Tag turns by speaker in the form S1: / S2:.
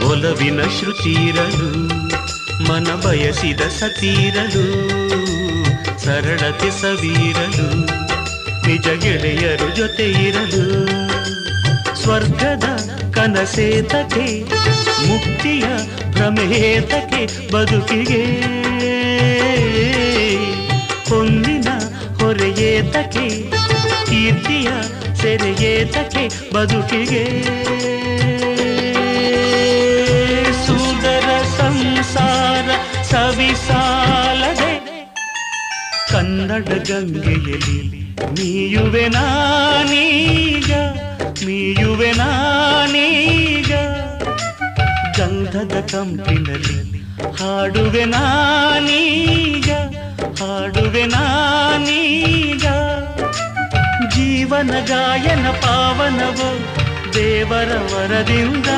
S1: ಒಲವಿನ ಶ್ರುತಿರಲು ಮನ ಬಯಸಿದ ಸತೀರಲು ಸರಳತೆ ಸವೀರಲು ನಿಜ ಗೆಳೆಯರು ಜೊತೆ ಇರಲು ಸ್ವರ್ಗದ ಕನಸೇತಕ್ಕೆ ಮುಕ್ತಿಯ ಭ್ರಮೇತಕ್ಕೆ ಬದುಕಿಗೆ ಹೊಂದಿನ ಹೊರೆಯೇತಕ್ಕೆ ಕೀರ್ತಿಯ ಸೆರೆಯೇತಕ್ಕೆ ಬದುಕಿಗೆ ಸುಂದರ ಸಂಸಾರ ಸವಿಸಾಲದೆ ಕನ್ನಡ ಗಂಗೆಯಲ್ಲಿ ಮೀಯುವೆ ನಾನೀಗ ಮೀಯುವೆ ನಾನೀಗ ಗಂಧದ ಕಂಪಿನಲ್ಲಿ ಹಾಡುವೆ ನಾನೀಗ ಹಾಡುವೆ ನಾನೀಗ ಜೀವನ ಗಾಯನ ಪಾವನವೋ ದೇವರ ವರದಿಂದ